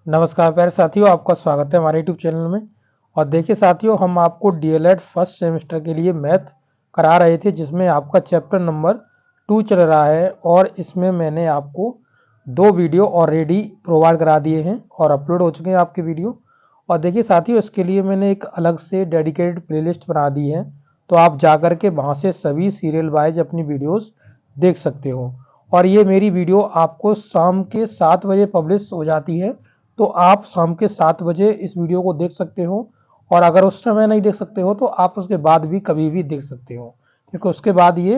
नमस्कार प्यारे साथियों, आपका स्वागत है हमारे यूट्यूब चैनल में। और देखिए साथियों, हम आपको डीएलएड फर्स्ट सेमेस्टर के लिए मैथ करा रहे थे, जिसमें आपका चैप्टर नंबर 2 चल रहा है। और इसमें मैंने आपको 2 वीडियो ऑलरेडी प्रोवाइड करा दिए हैं और अपलोड हो चुके हैं आपके वीडियो। और देखिए साथियों, इसके लिए मैंने एक अलग से डेडिकेटेड प्लेलिस्ट बना दी है, तो आप जाकर के वहाँ से सभी सीरियल वाइज अपनी वीडियोस देख सकते हो। और ये मेरी वीडियो आपको शाम के 7 बजे पब्लिश हो जाती है, तो आप शाम के 7 बजे इस वीडियो को देख सकते हो। और अगर उस समय नहीं देख सकते हो तो आप उसके बाद भी कभी भी देख सकते हो, क्योंकि उसके बाद ये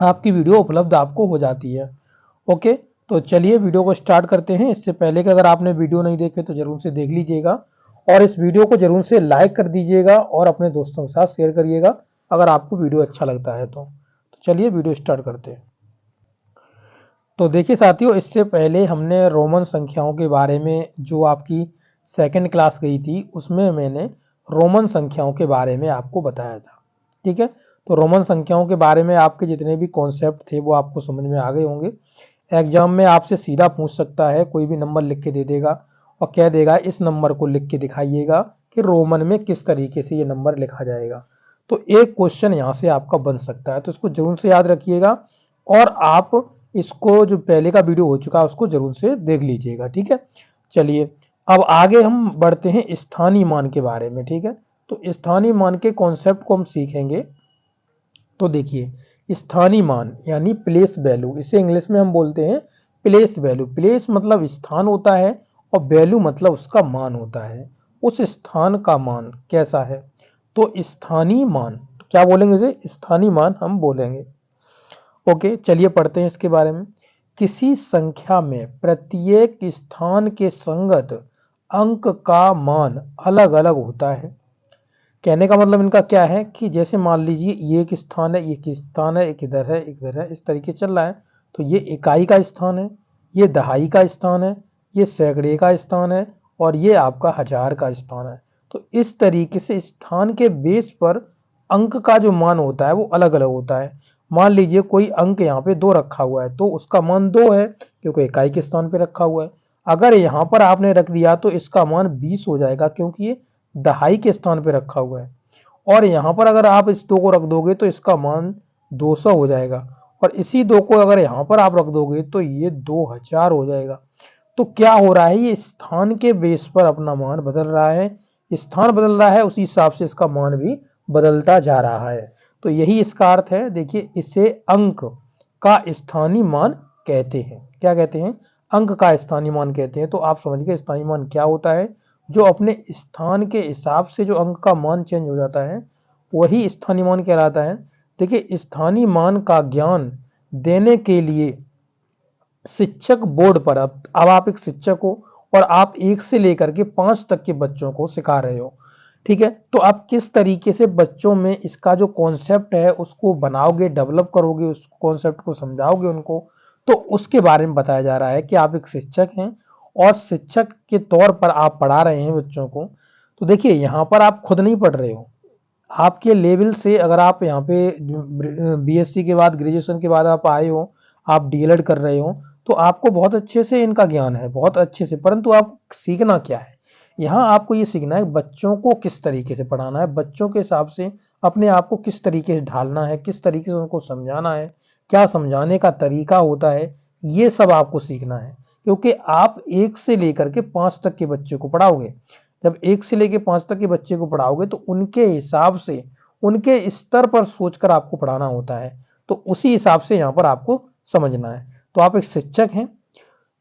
आपकी वीडियो उपलब्ध आपको हो जाती है। ओके, तो चलिए वीडियो को स्टार्ट करते हैं। इससे पहले कि अगर आपने वीडियो नहीं देखे तो जरूर से देख लीजिएगा और इस वीडियो को जरूर से लाइक कर दीजिएगा और अपने दोस्तों के साथ शेयर करिएगा अगर आपको वीडियो अच्छा लगता है तो चलिए वीडियो स्टार्ट करते हैं। तो देखिए साथियों, इससे पहले हमने रोमन संख्याओं के बारे में, जो आपकी सेकंड क्लास गई थी, उसमें मैंने रोमन संख्याओं के बारे में आपको बताया था। ठीक है, तो रोमन संख्याओं के बारे में आपके जितने भी कॉन्सेप्ट थे वो आपको समझ में आ गए होंगे। एग्जाम में आपसे सीधा पूछ सकता है, कोई भी नंबर लिख के दे देगा और कह देगा इस नंबर को लिख के दिखाइएगा कि रोमन में किस तरीके से ये नंबर लिखा जाएगा। तो एक क्वेश्चन यहाँ से आपका बन सकता है, तो इसको जरूर से याद रखिएगा। और आप इसको, जो पहले का वीडियो हो चुका है, उसको जरूर से देख लीजिएगा। ठीक है, चलिए अब आगे हम बढ़ते हैं स्थानीय मान के बारे में। ठीक है, तो स्थानीय मान के कॉन्सेप्ट को हम सीखेंगे। तो देखिए, स्थानीय मान यानी प्लेस वैल्यू, इसे इंग्लिश में हम बोलते हैं प्लेस वैल्यू। प्लेस मतलब स्थान होता है और वैल्यू मतलब उसका मान होता है। उस स्थान का मान कैसा है, तो स्थानीय मान क्या बोलेंगे, इसे स्थानीय मान हम बोलेंगे। ओके, चलिए पढ़ते हैं इसके बारे में। किसी संख्या में प्रत्येक स्थान के संगत अंक का मान अलग अलग होता है। कहने का मतलब इनका क्या है कि जैसे मान लीजिए ये एक स्थान है, एक स्थान है, एक इधर है, एक इधर है, इस तरीके चल रहा है। तो ये इकाई का स्थान है, ये दहाई का स्थान है, ये सैकड़े का स्थान है और ये आपका हजार का स्थान है। तो इस तरीके से स्थान के बेस पर अंक का जो मान होता है वो अलग अलग होता है। मान लीजिए कोई अंक यहाँ पे 2 रखा हुआ है तो उसका मान 2 है, क्योंकि इकाई के स्थान पे रखा हुआ है। अगर यहाँ पर आपने रख दिया तो इसका मान 20 हो जाएगा, क्योंकि ये दहाई के स्थान पे रखा हुआ है। और यहाँ पर अगर आप इस 2 को रख दोगे तो इसका मान 200 हो जाएगा। और इसी 2 को अगर यहाँ पर आप रख दोगे तो ये 2000 हो जाएगा। तो क्या हो रहा है, ये स्थान के बेस पर अपना मान बदल रहा है। स्थान बदल रहा है, उसी हिसाब से इसका मान भी बदलता जा रहा है। तो यही इसका अर्थ है। देखिए, इसे अंक का स्थानीय मान कहते हैं। क्या कहते हैं, अंक का स्थानीय मान कहते हैं। तो आप समझ गए स्थानीय मान क्या होता है। जो अपने स्थान के हिसाब से जो अंक का मान चेंज हो जाता है वही स्थानीय मान कहलाता है। देखिए, स्थानीय मान का ज्ञान देने के लिए शिक्षक बोर्ड पर, अब आप एक शिक्षक हो और आप 1 से लेकर के 5 तक के बच्चों को सिखा रहे हो। ठीक है, तो आप किस तरीके से बच्चों में इसका जो कॉन्सेप्ट है उसको बनाओगे, डेवलप करोगे, उस कॉन्सेप्ट को समझाओगे उनको, तो उसके बारे में बताया जा रहा है कि आप एक शिक्षक हैं और शिक्षक के तौर पर आप पढ़ा रहे हैं बच्चों को। तो देखिए, यहाँ पर आप खुद नहीं पढ़ रहे हो, आपके लेवल से, अगर आप यहाँ पे बीएससी के बाद, ग्रेजुएशन के बाद आप आए हो, आप डीएलएड कर रहे हो, तो आपको बहुत अच्छे से इनका ज्ञान है, बहुत अच्छे से। परंतु आप सीखना क्या है, यहाँ आपको ये सीखना है बच्चों को किस तरीके से पढ़ाना है, बच्चों के हिसाब से अपने आप को किस तरीके से ढालना है, किस तरीके से उनको समझाना है, क्या समझाने का तरीका होता है, ये सब आपको सीखना है। क्योंकि आप 1 से लेकर के 5 तक के बच्चे को पढ़ाओगे। जब 1 से लेकर 5 तक के बच्चे को पढ़ाओगे तो उनके हिसाब से, उनके स्तर पर सोचकर आपको पढ़ाना होता है। तो उसी हिसाब से यहाँ पर आपको समझना है। तो आप एक शिक्षक हैं,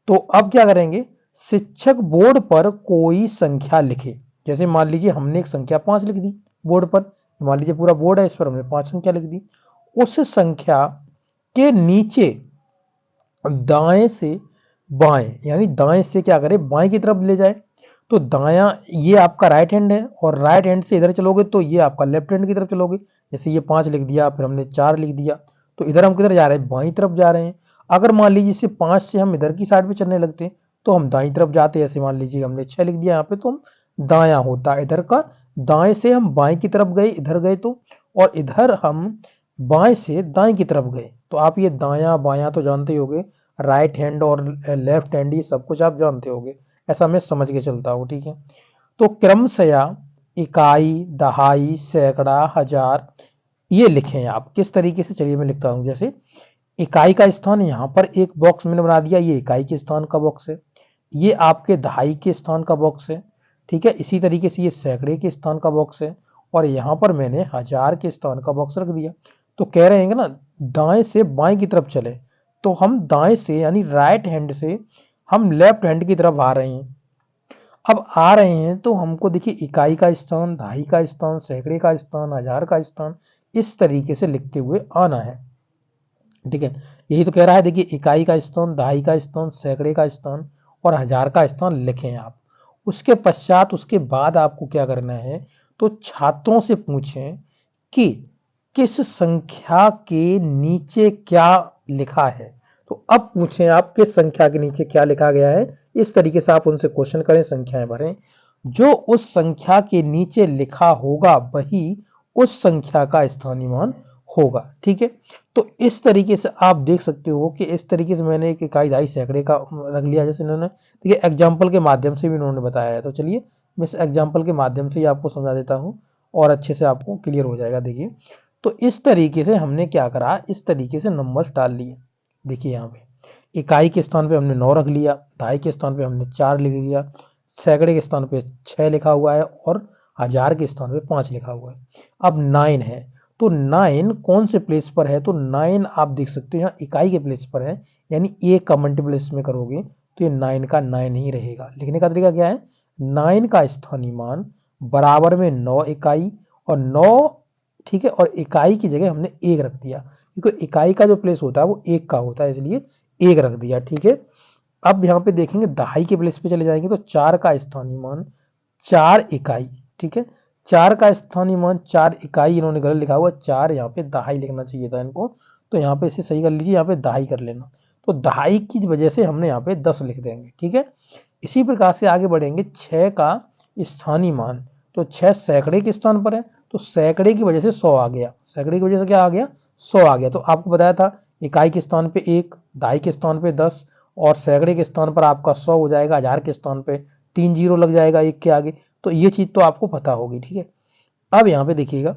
तो अब क्या करेंगे, शिक्षक बोर्ड पर कोई संख्या लिखे। जैसे मान लीजिए हमने एक संख्या 5 लिख दी बोर्ड पर, मान लीजिए पूरा बोर्ड है, इस पर हमने 5 संख्या लिख दी। उस संख्या के नीचे दाएं से बाएं, यानी दाएं से क्या करें, बाएं की तरफ ले जाए। तो दायां ये आपका राइट हैंड है और राइट हैंड से इधर चलोगे तो ये आपका लेफ्ट हैंड की तरफ चलोगे। जैसे ये 5 लिख दिया, फिर हमने 4 लिख दिया, तो इधर हम किधर जा रहे हैं, बाई तरफ जा रहे हैं। अगर मान लीजिए इसे 5 से हम इधर की साइड पे चलने लगते हैं तो हम दाई तरफ जाते हैं। ऐसे मान लीजिए हमने 6 लिख दिया यहाँ पे, तो हम दाया होता इधर का, दाएं से हम बाएं की तरफ गए, इधर गए तो, और इधर हम बाएं से दाएं की तरफ गए। तो आप ये दाया बाया तो जानते ही होंगे। राइट हैंड और लेफ्ट हैंड, ये सब कुछ आप जानते होगे, ऐसा मैं समझ के चलता हूँ, ठीक है। तो क्रमशः इकाई, दहाई, सैकड़ा, हजार, ये लिखें आप किस तरीके से, चलिए मैं लिखता हूँ। जैसे इकाई का स्थान यहाँ पर एक बॉक्स मैंने बना दिया, ये इकाई के स्थान का बॉक्स है, ये आपके दहाई के स्थान का बॉक्स है, ठीक है। इसी तरीके से ये सैकड़े के स्थान का बॉक्स है, और यहाँ पर मैंने हजार के स्थान का बॉक्स रख दिया। तो कह रहे हैं ना दाएं से बाएं की तरफ चले, तो हम दाएं से यानी राइट हैंड से हम लेफ्ट हैंड की तरफ आ रहे हैं। अब आ रहे हैं तो हमको देखिए इकाई का स्थान, दहाई का स्थान, सैकड़े का स्थान, हजार का स्थान, इस तरीके से लिखते हुए आना है, ठीक है। यही तो कह रहा है, देखिए इकाई का स्थान, दहाई का स्थान, सैकड़े का स्थान और हजार का स्थान लिखें आप। उसके पश्चात उसके बाद आपको क्या करना है, तो छात्रों से पूछें कि किस संख्या के नीचे क्या लिखा है। तो अब पूछें आप किस संख्या के नीचे क्या लिखा गया है, इस तरीके से आप उनसे क्वेश्चन करें, संख्याएं भरें। जो उस संख्या के नीचे लिखा होगा वही उस संख्या का स्थानीय मान होगा, ठीक है। तो इस तरीके से आप देख सकते हो कि इस तरीके से मैंने एक इकाई, दहाई, सैकड़े का रख लिया, जैसे इन्होंने देखिए एग्जाम्पल के माध्यम से भी इन्होंने बताया है। तो चलिए मैं इस एग्जाम्पल के माध्यम से ही आपको समझा देता हूँ और अच्छे से आपको क्लियर हो जाएगा। देखिए तो इस तरीके से हमने क्या करा, इस तरीके से नंबर्स डाल लिए। देखिए यहाँ पे इकाई के स्थान पे हमने 9 रख लिया, दहाई के स्थान पे हमने 4 लिख लिया, सैकड़े के स्थान पे 6 लिखा हुआ है और हजार के स्थान पे 5 लिखा हुआ है। अब 9 है, तो 9 कौन से प्लेस पर है, तो 9 आप देख सकते हो यहाँ इकाई के प्लेस पर है, यानी एक का मल्टीपल इसमें करोगे तो ये 9 का 9 ही रहेगा। लिखने का तरीका क्या है, 9 का स्थानीय मान बराबर में 9 इकाई और 9, ठीक है, और इकाई की जगह हमने 1 रख दिया, क्योंकि इकाई का जो प्लेस होता है वो 1 का होता है, इसलिए 1 रख दिया, ठीक है। अब यहाँ पे देखेंगे दहाई के प्लेस पे चले जाएंगे तो 4 का स्थानीय मान 4 इकाई, ठीक है। 4 का स्थानीय मान 4 इकाई, इन्होंने गलत लिखा हुआ 4, यहाँ पे दहाई लिखना चाहिए था इनको, तो यहाँ पे इसे सही कर लीजिए, यहाँ पे दहाई कर लेना। तो दहाई की वजह से हमने यहाँ पे 10 लिख देंगे, ठीक है। इसी प्रकार से आगे बढ़ेंगे, 6 का स्थानीय मान, तो 6 सैकड़े के स्थान पर है, तो सैकड़े की वजह से 100 आ गया, सैकड़े की वजह से क्या आ गया, 100 आ गया। तो आपको बताया था इकाई के स्थान पे 1, दहाई के स्थान पे 10 और सैकड़े के स्थान पर आपका 100 हो जाएगा, हजार के स्थान पे 3 जीरो लग जाएगा 1 के आगे। तो ये चीज तो आपको पता होगी, ठीक है। अब यहाँ पे देखिएगा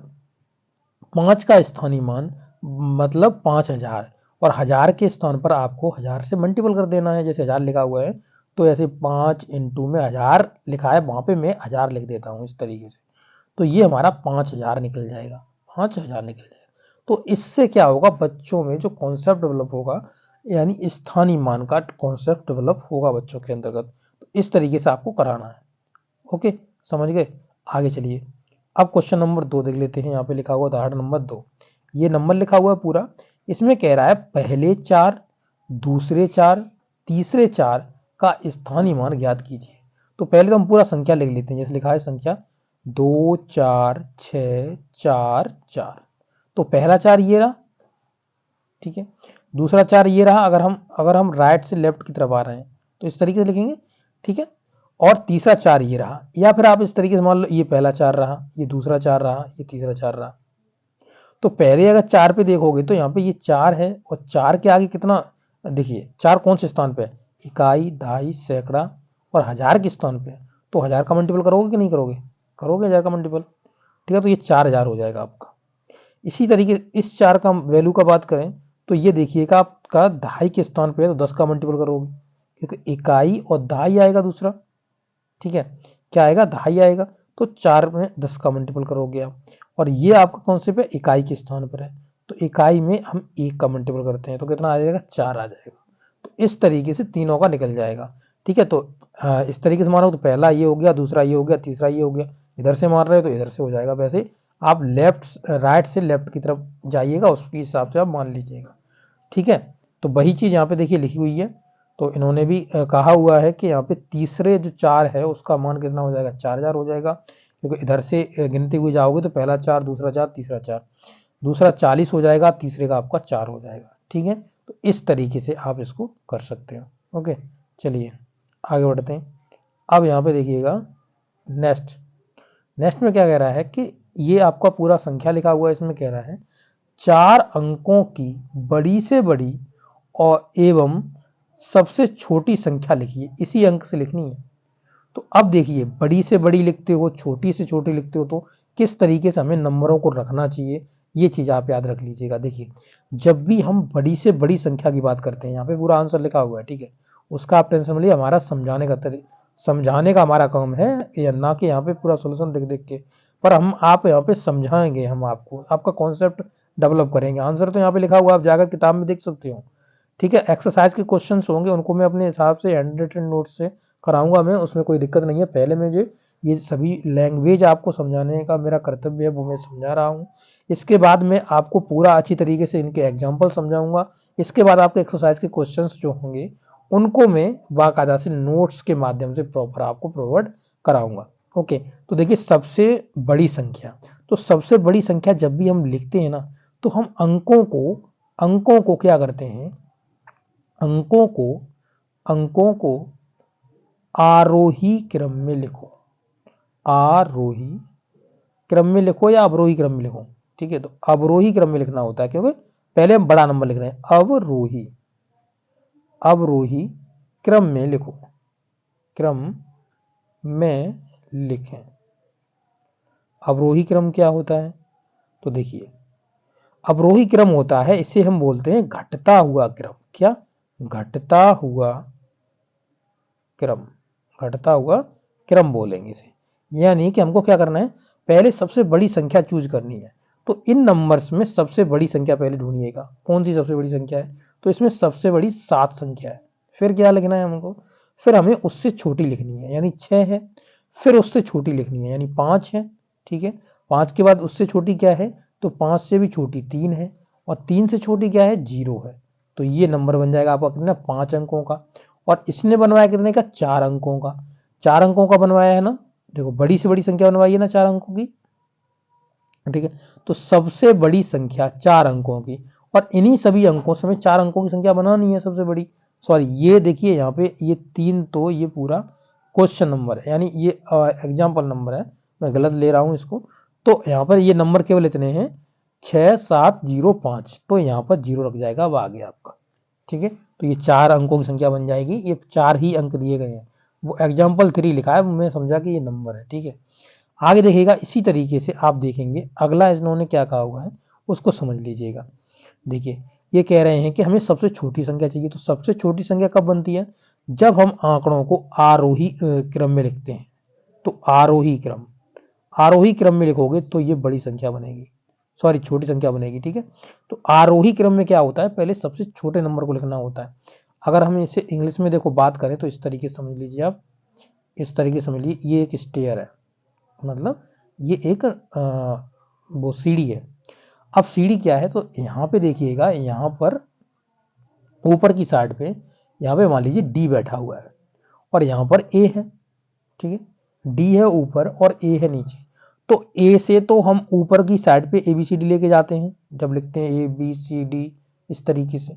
5 का स्थानीय मान मतलब 5000 और हजार के स्थान पर आपको हजार से मल्टीपल कर देना है, जैसे हजार लिखा हुआ है तो ऐसे 5 इंटू में हजार लिखा है, वहां पे मैं हजार लिख देता हूँ इस तरीके से। तो ये हमारा 5000 निकल जाएगा, 5000 निकल जाएगा। तो इससे क्या होगा, बच्चों में जो कॉन्सेप्ट डेवलप होगा, यानी स्थानीय मान का कॉन्सेप्ट डेवलप होगा बच्चों के अंतर्गत। तो इस तरीके से आपको कराना है, ओके, समझ गए। आगे चलिए, अब क्वेश्चन नंबर 2 देख लेते हैं। यहाँ पे लिखा हुआ उदाहरण नंबर 2, ये नंबर लिखा हुआ है पूरा, इसमें कह रहा है पहले 4, दूसरे 4, तीसरे 4 का स्थानीय मान ज्ञात कीजिए। तो पहले तो हम पूरा संख्या लिख लेते हैं, जैसे लिखा है संख्या 2 4 6 4 4। तो पहला 4 ये रहा, ठीक है, दूसरा 4 ये रहा, अगर हम राइट से लेफ्ट की तरफ आ रहे हैं तो इस तरीके से लिखेंगे, ठीक है। और तीसरा 4 ये रहा, या फिर आप इस तरीके से मान लो ये पहला 4 रहा, ये दूसरा 4 रहा, ये तीसरा 4 रहा। तो पहले अगर 4 पे देखोगे तो यहाँ पे ये 4 है और 4 के आगे कितना, देखिए 4 कौन से स्थान पे है, इकाई, दहाई, सैकड़ा और हजार के स्थान पे है। तो हजार का मल्टीपल करोगे कि नहीं करोगे, करोगे हजार का मल्टीपल, ठीक है। तो ये 4000 हो जाएगा आपका। इसी तरीके इस 4 का वैल्यू का बात करें तो ये देखिएगा आपका दहाई के स्थान पे है, तो 10 का मल्टीपल करोगे, क्योंकि इकाई और दहाई आएगा दूसरा, ठीक है, क्या आएगा, दहाई आएगा। तो 4 में 10 का मल्टीपल करोगे आप, और ये आपका कौन से पे, इकाई के स्थान पर है, तो इकाई में हम 1 का मल्टीपल करते हैं तो कितना आ जाएगा, 4 आ जाएगा। तो इस तरीके से तीनों का निकल जाएगा, ठीक है। तो इस तरीके से मारो तो पहला ये हो गया, दूसरा ये हो गया, तीसरा ये हो गया, इधर से मार रहे हो तो इधर से हो जाएगा। वैसे आप राइट से लेफ्ट की तरफ जाइएगा, उसके हिसाब से आप मान लीजिएगा, ठीक है। तो वही चीज यहाँ पे देखिए लिखी हुई है। तो इन्होंने भी कहा हुआ है कि यहाँ पे तीसरे जो 4 है उसका मान कितना हो जाएगा, 4000 हो जाएगा, क्योंकि इधर से गिनते हुए जाओगे तो पहला 4, दूसरा 4, तीसरा 4, दूसरा 40 हो जाएगा, तीसरे का आपका 4 हो जाएगा, ठीक है। तो इस तरीके से आप इसको कर सकते हो, ओके। चलिए आगे बढ़ते हैं। अब यहाँ पे देखिएगा नेक्स्ट, नेक्स्ट में क्या कह रहा है कि ये आपका पूरा संख्या लिखा हुआ है, इसमें कह रहा है 4 अंकों की बड़ी से बड़ी और एवं सबसे छोटी संख्या लिखिए, इसी अंक से लिखनी है। तो अब देखिए, बड़ी से बड़ी लिखते हो, छोटी से छोटी लिखते हो, तो किस तरीके से हमें नंबरों को रखना चाहिए, ये चीज आप याद रख लीजिएगा। देखिए, जब भी हम बड़ी से बड़ी संख्या की बात करते हैं, यहाँ पे पूरा आंसर लिखा हुआ है, ठीक है, उसका आप टेंशन मत, हमारा समझाने का हमारा काम है, या ना कि यहाँ पे पूरा सोल्यूशन देख देख के, पर आप यहाँ पे समझाएंगे, हम आपको आपका कॉन्सेप्ट डेवलप करेंगे। आंसर तो यहाँ पे लिखा हुआ, आप जाकर किताब में देख सकते हो, ठीक है। एक्सरसाइज के क्वेश्चन होंगे, उनको मैं अपने हिसाब से हैंड रिटन नोट से कराऊंगा मैं, उसमें कोई दिक्कत नहीं है। पहले मुझे ये सभी लैंग्वेज आपको समझाने का मेरा कर्तव्य है, वो मैं समझा रहा हूँ। इसके बाद मैं आपको पूरा अच्छी तरीके से इनके एग्जाम्पल समझाऊंगा। इसके बाद आपके एक्सरसाइज के क्वेश्चंस जो होंगे, उनको मैं बाकायदा से नोट्स के माध्यम से प्रॉपर आपको प्रोवाइड कराऊंगा। ओके, तो देखिए, सबसे बड़ी संख्या, तो सबसे बड़ी संख्या जब भी हम लिखते हैं ना, तो हम अंकों को क्या करते हैं, अंकों को आरोही क्रम में लिखो, आरोही क्रम में लिखो या अवरोही क्रम में लिखो, ठीक है। तो अवरोही क्रम में लिखना होता है, क्योंकि पहले हम बड़ा नंबर लिख रहे हैं। अवरोही क्रम में लिखो, क्रम में लिखें। अवरोही क्रम क्या होता है, तो देखिए, अवरोही क्रम होता है, इसे हम बोलते हैं घटता हुआ क्रम। क्या? घटता हुआ क्रम, घटता हुआ क्रम बोलेंगे इसे। यानी कि हमको क्या करना है, पहले सबसे बड़ी संख्या चूज करनी है। तो इन नंबर्स में सबसे बड़ी संख्या पहले ढूंढिएगा, कौन सी सबसे बड़ी संख्या है, तो इसमें सबसे बड़ी 7 संख्या है। फिर क्या लिखना है हमको, फिर हमें उससे छोटी लिखनी है, यानी 6 है। फिर उससे छोटी लिखनी है, यानी 5 है, ठीक है। 5 के बाद उससे छोटी क्या है, तो 5 से भी छोटी 3 है, और 3 से छोटी क्या है, 0 है। तो ये नंबर बन जाएगा आपका कितना, 5 अंकों का। और इसने बनवाया कितने का, 4 अंकों का। 4 अंकों का बनवाया है ना, देखो, बड़ी से बड़ी संख्या बनवाई है ना 4 अंकों की, ठीक है। तो सबसे बड़ी संख्या 4 अंकों की, और इन्हीं सभी अंकों से हमें 4 अंकों की संख्या बनानी है सबसे बड़ी। सॉरी, ये देखिए यहाँ पे ये 3, तो ये पूरा क्वेश्चन नंबर है, यानी ये एग्जाम्पल नंबर है, मैं गलत ले रहा हूँ इसको। तो यहाँ पर ये नंबर केवल इतने हैं, 6705, तो यहाँ पर 0 रख जाएगा, अब आ गया आपका, ठीक है। तो ये 4 अंकों की संख्या बन जाएगी, ये 4 ही अंक दिए गए हैं, वो एग्जाम्पल 3 लिखा है, मैं समझा कि ये नंबर है, ठीक है। आगे देखिएगा, इसी तरीके से आप देखेंगे अगला इन्होंने क्या कहा हुआ है, उसको समझ लीजिएगा। देखिए, ये कह रहे हैं कि हमें सबसे छोटी संख्या चाहिए। तो सबसे छोटी संख्या कब बनती है, जब हम आंकड़ों को आरोही क्रम में लिखते हैं। तो आरोही क्रम में लिखोगे तो ये बड़ी संख्या बनेगी, सॉरी, छोटी संख्या बनेगी, ठीक है। तो आरोही क्रम में क्या होता है, पहले सबसे छोटे नंबर को लिखना होता है। अगर हम इसे इंग्लिश में देखो बात करें, तो इस तरीके से समझ लीजिए आप, इस तरीके से समझ लीजिए, ये एक स्टेयर है, मतलब ये एक वो सीढ़ी है। अब सीढ़ी क्या है, तो यहाँ पे देखिएगा, यहाँ पर ऊपर की साइड पे, यहाँ पे मान लीजिए डी बैठा हुआ है, और यहाँ पर ए है, ठीक है। डी है ऊपर और ए है नीचे। तो ए से तो हम ऊपर की साइड पे ए बी सी डी लेके जाते हैं, जब लिखते हैं ए बी सी डी इस तरीके से।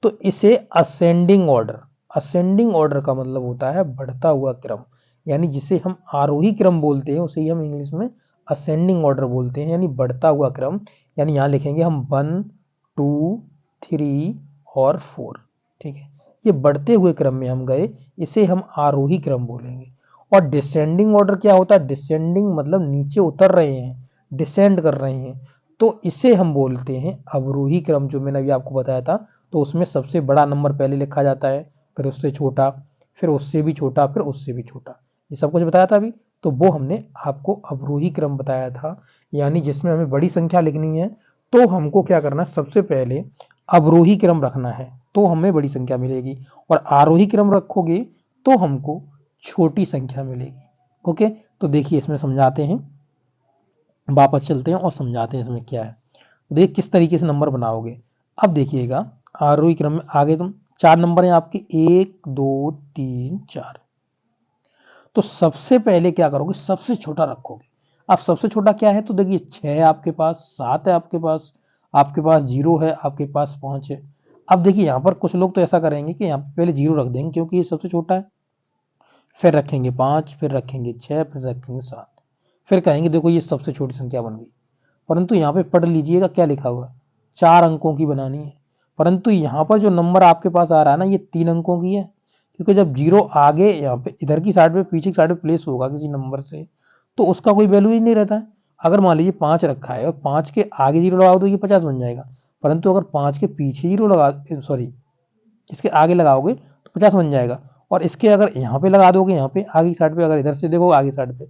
तो इसे असेंडिंग ऑर्डर का मतलब होता है बढ़ता हुआ क्रम, यानी जिसे हम आरोही क्रम बोलते हैं, उसे ही हम इंग्लिश में असेंडिंग ऑर्डर बोलते हैं, यानी बढ़ता हुआ क्रम। यानी यहाँ लिखेंगे हम 1 2 3 और 4, ठीक है। ये बढ़ते हुए क्रम में हम गए, इसे हम आरोही क्रम बोलेंगे। और डिसेंडिंग ऑर्डर क्या होता है, डिसेंडिंग मतलब नीचे उतर रहे हैं, डिसेंड कर रहे हैं, तो इसे हम बोलते हैं अवरोही क्रम, जो मैंने अभी आपको बताया था। तो उसमें सबसे बड़ा नंबर पहले लिखा जाता है, फिर उससे छोटा, फिर उससे भी छोटा, फिर उससे भी छोटा, ये सब कुछ बताया था अभी। तो वो हमने आपको अवरोही क्रम बताया था, यानी जिसमें हमें बड़ी संख्या लिखनी है, तो हमको क्या करना है, सबसे पहले अवरोही क्रम रखना है, तो हमें बड़ी संख्या मिलेगी। और आरोही क्रम रखोगे तो हमको छोटी संख्या मिलेगी। ओके, तो देखिए इसमें समझाते हैं, वापस चलते हैं और समझाते हैं इसमें क्या है। देख किस तरीके से नंबर बनाओगे। अब देखिएगा, आरोही क्रम में आगे तुम 4 नंबर हैं आपके, 1 2 3 4। तो सबसे पहले क्या करोगे, सबसे छोटा रखोगे। अब सबसे छोटा क्या है, तो देखिए 6 है आपके पास, 7 है आपके पास 0 है, आपके पास 5 है। अब देखिए यहाँ पर कुछ लोग तो ऐसा करेंगे कि यहाँ पे पहले 0 रख देंगे, क्योंकि ये सबसे छोटा है, फिर रखेंगे 5, फिर रखेंगे 6, फिर रखेंगे 7, फिर कहेंगे देखो ये सबसे छोटी संख्या बन गई। परंतु यहाँ पे पढ़ लीजिएगा क्या लिखा हुआ है, 4 अंकों की बनानी है। परंतु यहाँ पर जो नंबर आपके पास आ रहा है ना, ये 3 अंकों की है, क्योंकि जब 0 आगे यहाँ पे इधर की साइड पे पीछे की साइड पे प्लेस होगा किसी नंबर से, तो उसका कोई वैल्यू ही नहीं रहता है। अगर मान लीजिए 5 रखा है और 5 के आगे 0 लगाओ तो ये 50 बन जाएगा, परंतु अगर 5 के पीछे 0 लगा, सॉरी इसके आगे लगाओगे तो 50 बन जाएगा, और इसके अगर यहाँ पे लगा दोगे, यहाँ पे आगे की साइड पे, अगर इधर से देखो आगे साइड पे,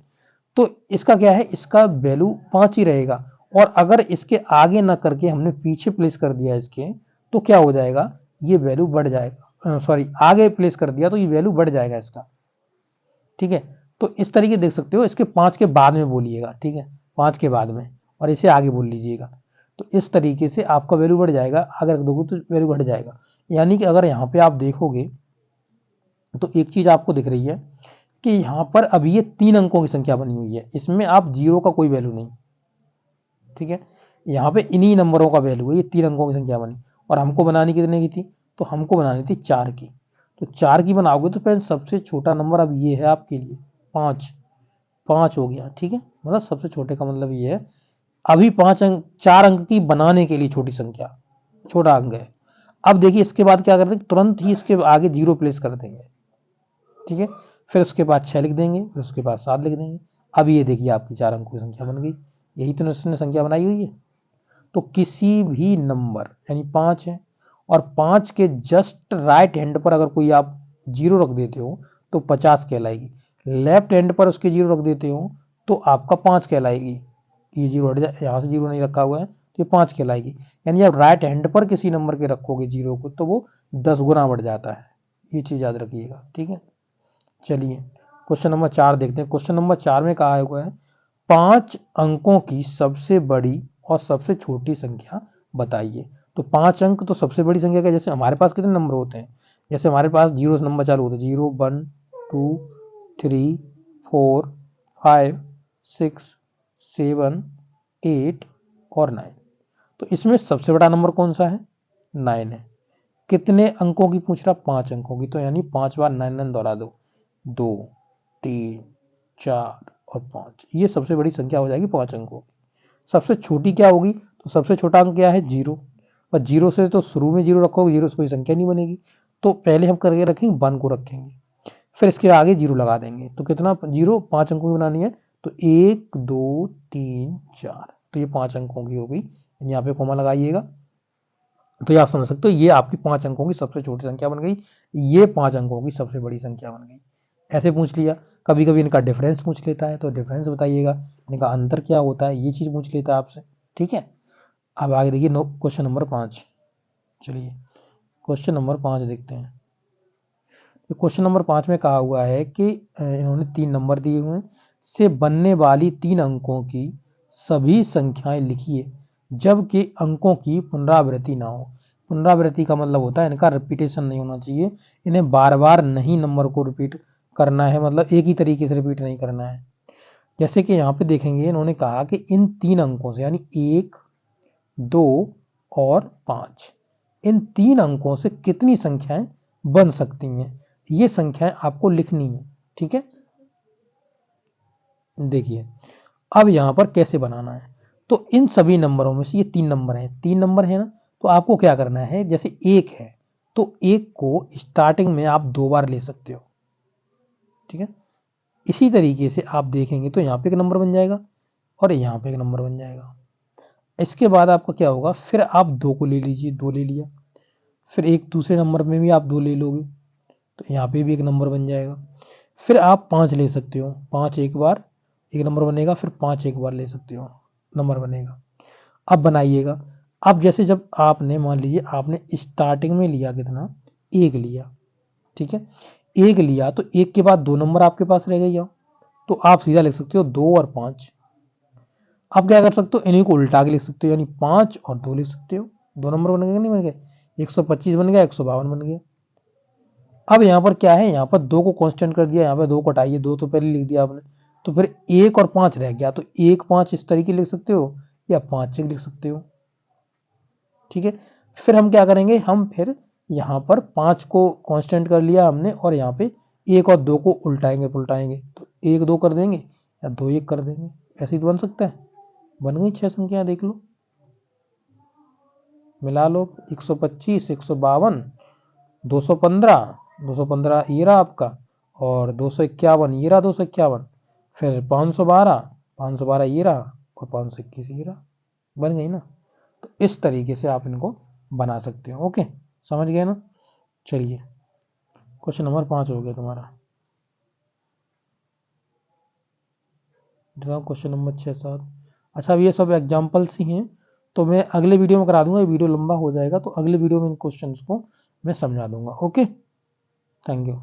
तो इसका क्या है, इसका वैल्यू 5 ही रहेगा। और अगर इसके आगे ना करके हमने पीछे प्लेस कर दिया इसके, तो क्या हो जाएगा, ये वैल्यू बढ़ जाएगा, सॉरी आगे प्लेस कर दिया तो ये वैल्यू बढ़ जाएगा इसका। ठीक है, तो इस तरीके देख सकते हो, इसके 5 के बाद में बोलिएगा, ठीक है 5 के बाद में, और इसे आगे बोल लीजिएगा, तो इस तरीके से आपका वैल्यू बढ़ जाएगा। अगर रख दोगे तो वैल्यू घट जाएगा। यानी कि अगर यहाँ पे आप देखोगे तो एक चीज आपको दिख रही है कि यहाँ पर अभी ये 3 अंकों की संख्या बनी हुई है, इसमें आप 0 का कोई वैल्यू नहीं, ठीक है, यहाँ पे इन्हीं नंबरों का वैल्यू है, ये 3 अंकों की संख्या बनी, और हमको बनानी कितने की थी, तो हमको बनानी थी 4 की। तो 4 की बनाओगे तो फ्रेंड्स सबसे छोटा नंबर अब ये है आपके लिए 5, 5 हो गया, ठीक है, मतलब सबसे छोटे का मतलब ये है अभी 4 अंक की बनाने के लिए छोटी संख्या, छोटा अंक है। अब देखिए इसके बाद क्या करते हैं, तुरंत ही इसके आगे 0 प्लेस कर देंगे, ठीक है, फिर उसके बाद 6 लिख देंगे, फिर उसके बाद 7 लिख देंगे। अब ये देखिए आपकी 4 अंकों की संख्या बन गई, यही तो इसने संख्या बनाई हुई है। तो किसी भी नंबर यानी 5 है, और 5 के जस्ट राइट हैंड पर अगर कोई आप 0 रख देते हो तो 50 कहलाएगी, लेफ्ट हैंड पर उसके 0 रख देते हो तो आपका 5 कहलाएगी। ये 0 हट जाए, यहाँ से 0 नहीं रखा हुआ है तो ये 5 कहलाएगी। यानी आप राइट हैंड पर किसी नंबर के रखोगे 0 को तो वो 10 गुना बढ़ जाता है, ये चीज याद रखिएगा, ठीक है। चलिए क्वेश्चन नंबर 4 देखते हैं। क्वेश्चन नंबर 4 में कहा हुआ है 5 अंकों की सबसे बड़ी और सबसे छोटी संख्या बताइए। तो 5 अंक तो सबसे बड़ी संख्या का, जैसे हमारे पास कितने नंबर होते हैं, जैसे हमारे पास 0 से नंबर चालू होते हैं, 0 1 2 3 4 5 6 7 8 और 9। तो इसमें सबसे बड़ा नंबर कौन सा है, 9 है। कितने अंकों की पूछ रहा, 5 अंकों की, तो यानी 5 बार 9 9 दोहरा दो, 2 3 4 और 5, ये सबसे बड़ी संख्या हो जाएगी 5 अंकों की। सबसे छोटी क्या होगी, तो सबसे छोटा अंक क्या है, 0, और 0 से तो शुरू में 0 रखोगे, 0 से कोई संख्या नहीं बनेगी, तो पहले हम करके रखेंगे 1 को रखेंगे, फिर इसके आगे 0 लगा देंगे, तो कितना 0, 5 अंकों की बनानी है, तो 1 2 3 4, तो ये 5 अंकों की हो गई, यहाँ पे कॉमा लगाइएगा। तो ये आप समझ सकते हो, ये आपकी 5 अंकों की सबसे छोटी संख्या बन गई, ये 5 अंकों की सबसे बड़ी संख्या बन गई। ऐसे पूछ लिया, कभी कभी इनका डिफरेंस पूछ लेता है तो डिफरेंस बताइएगा, इनका अंतर क्या होता है, ये चीज पूछ लेता है आपसे, ठीक है। अब आगे देखिए क्वेश्चन नंबर 5। चलिए क्वेश्चन नंबर 5 देखते हैं। तो क्वेश्चन नंबर 5 में कहा हुआ है कि इन्होंने 3 नंबर दिए हुए हैं, से बनने वाली 3 अंकों की सभी संख्याएं लिखिए जबकि अंकों की पुनरावृत्ति ना हो। पुनरावृत्ति का मतलब होता है इनका रिपीटेशन नहीं होना चाहिए, इन्हें बार बार नहीं नंबर को रिपीट करना है, मतलब एक ही तरीके से रिपीट नहीं करना है। जैसे कि यहाँ पे देखेंगे इन्होंने कहा कि इन 3 अंकों से, यानी 1 2 और 5, इन 3 अंकों से कितनी संख्याएं बन सकती हैं, ये संख्याएं आपको लिखनी है, ठीक है। देखिए अब यहां पर कैसे बनाना है, तो इन सभी नंबरों में से ये 3 नंबर हैं, 3 नंबर है ना, तो आपको क्या करना है, जैसे 1 है तो 1 को स्टार्टिंग में आप 2 बार ले सकते हो, ठीक है। इसी तरीके से आप देखेंगे तो यहाँ पे एक नंबर बन जाएगा और यहाँ पे एक नंबर बन जाएगा। इसके बाद आपका क्या होगा, फिर आप 2 को ले लीजिए, 2 ले लिया, फिर एक दूसरे नंबर में भी आप 2 ले लोगे तो यहाँ पे भी एक नंबर बन जाएगा। फिर आप 5 ले सकते हो, 5 एक बार एक नंबर बनेगा, फिर 5 एक बार ले सकते हो, नंबर बनेगा। अब बनाइएगा, अब जैसे जब आपने मान लीजिए आपने स्टार्टिंग में लिया कितना, 1 लिया, ठीक है, 1 लिया तो 1 के बाद 2 नंबर आपके पास रह गए, तो आप सीधा लिख सकते हो 2 और 5। आप क्या कर सकते हो, इन्हीं को उल्टा के लिख सकते हो, यानी 5 और 2 लिख सकते हो, 2 नंबर बन गए, नहीं बन गए, 125 बन गया, 152 बन गया। अब यहाँ पर क्या है, यहाँ पर 2 को कांस्टेंट कर दिया, यहाँ पर 2 को हटाइए, 2 तो पहले लिख दिया आपने, तो फिर 1 और 5 रह गया, तो 1 5 इस तरीके लिख सकते हो या 5 1 लिख सकते हो, ठीक है। फिर हम क्या करेंगे, हम फिर यहाँ पर 5 को कांस्टेंट कर लिया हमने और यहाँ पे 1 और 2 को उल्टाएंगे पुलटाएंगे, तो 1 2 कर देंगे या 2 1 कर देंगे, ऐसे ही तो बन सकता है। बन गई 6 संख्या, देख लो मिला लो, 125, 152, 215 ये रहा आपका, और 251 ये रहा, 251, फिर 512 ये रहा, और 521 ये रहा। बन गई ना। तो इस तरीके से आप इनको बना सकते हो। ओके, समझ गए ना। चलिए, क्वेश्चन नंबर 5 हो गया तुम्हारा। Question number 6, 7। अच्छा, अब ये सब एग्जाम्पल्स ही हैं, तो मैं अगले वीडियो में करा दूंगा। ये वीडियो लंबा हो जाएगा, तो अगले वीडियो में इन क्वेश्चंस को मैं समझा दूंगा। Okay, thank you.